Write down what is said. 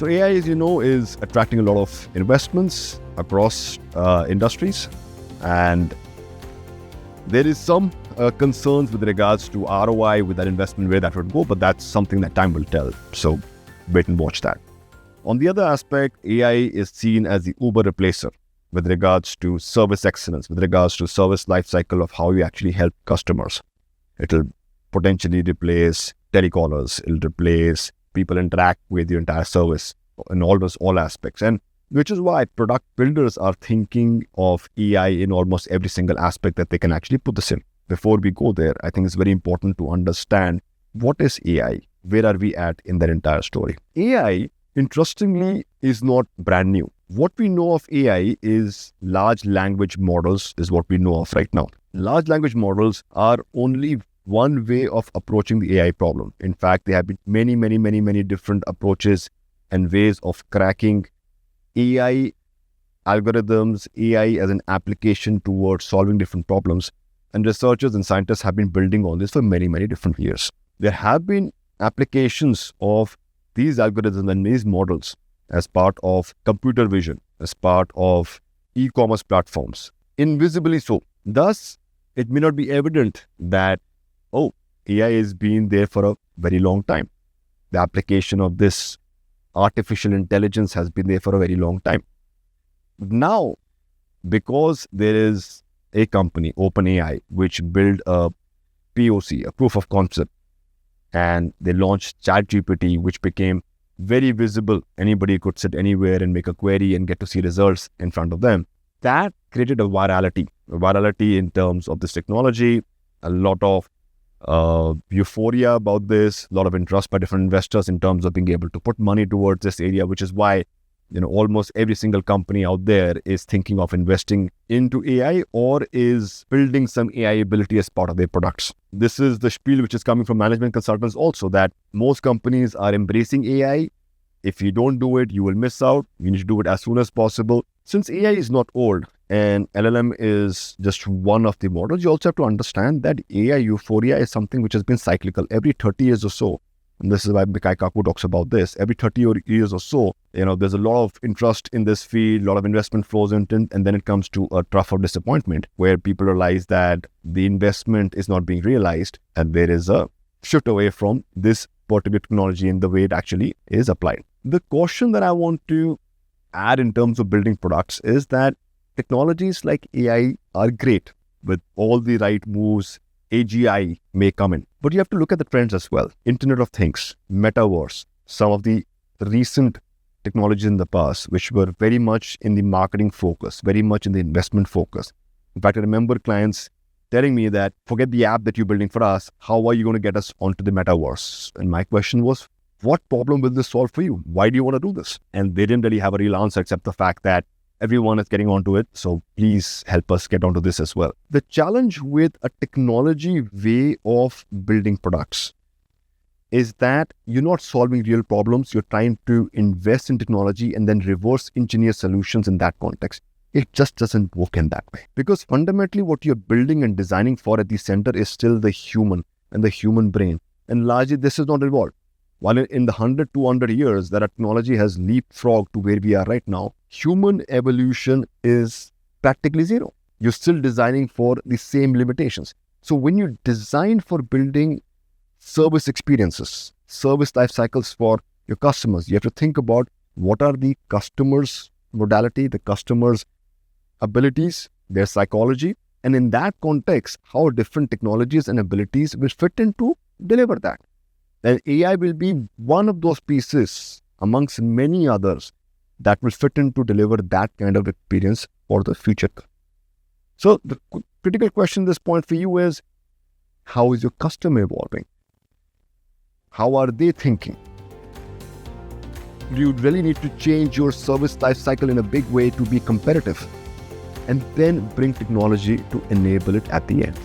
So AI, as you know, is attracting a lot of investments across industries, and there is some concerns with regards to ROI with that investment, where that would go, but that's something that time will tell. So wait and watch that. On the other aspect, AI is seen as the Uber replacer with regards to service excellence, with regards to service lifecycle of how you actually help customers. It'll potentially replace telecallers. It'll replace people interact with your entire service in all aspects. And which is why product builders are thinking of AI in almost every single aspect that they can actually put this in. Before we go there, I think it's very important to understand what is AI? Where are we at in that entire story? AI, interestingly, is not brand new. What we know of AI is large language models is what we know of right now. Large language models are only one way of approaching the AI problem. In fact, there have been many different approaches and ways of cracking AI algorithms, AI as an application towards solving different problems. And researchers and scientists have been building on this for many different years. There have been applications of these algorithms and these models as part of computer vision, as part of e-commerce platforms, invisibly so. Thus, it may not be evident that, AI has been there for a very long time. The application of this artificial intelligence has been there for a very long time. Now, because there is a company, OpenAI, which built a POC, a proof of concept, and they launched ChatGPT, which became very visible. Anybody could sit anywhere and make a query and get to see results in front of them. That created a virality in terms of this technology, a lot of euphoria about this, a lot of interest by different investors in terms of being able to put money towards this area, which is why almost every single company out there is thinking of investing into AI or is building some AI ability as part of their products. This is the spiel which is coming from management consultants also, that most companies are embracing AI. If you don't do it, you will miss out. You need to do it as soon as possible. Since AI is not old and LLM is just one of the models, you also have to understand that AI euphoria is something which has been cyclical every 30 years or so. And this is why Mikhail Kaku talks about this. Every 30 years or so, there's a lot of interest in this field, a lot of investment flows into it, and then it comes to a trough of disappointment where people realize that the investment is not being realized and there is a shift away from this particular technology in the way it actually is applied. The caution that I want to add in terms of building products is that technologies like AI are great with all the right moves. AGI may come in, but you have to look at the trends as well. Internet of Things, Metaverse, some of the recent technologies in the past, which were very much in the marketing focus, very much in the investment focus. In fact, I remember clients telling me that, forget the app that you're building for us, how are you going to get us onto the Metaverse? And my question was, what problem will this solve for you? Why do you want to do this? And they didn't really have a real answer except the fact that everyone is getting onto it, so please help us get onto this as well. The challenge with a technology way of building products is that you're not solving real problems. You're trying to invest in technology and then reverse engineer solutions in that context. It just doesn't work in that way. Because fundamentally what you're building and designing for at the center is still the human and the human brain. And largely this is not evolved. While in the 100, 200 years that our technology has leapfrogged to where we are right now, human evolution is practically zero. You're still designing for the same limitations. So when you design for building service experiences, service life cycles for your customers, you have to think about what are the customer's modality, the customer's abilities, their psychology, and in that context, how different technologies and abilities will fit in to deliver that. And AI will be one of those pieces amongst many others that will fit in to deliver that kind of experience for the future. So the critical question at this point for you is, how is your customer evolving? How are they thinking? You really need to change your service life cycle in a big way to be competitive, and then bring technology to enable it at the end.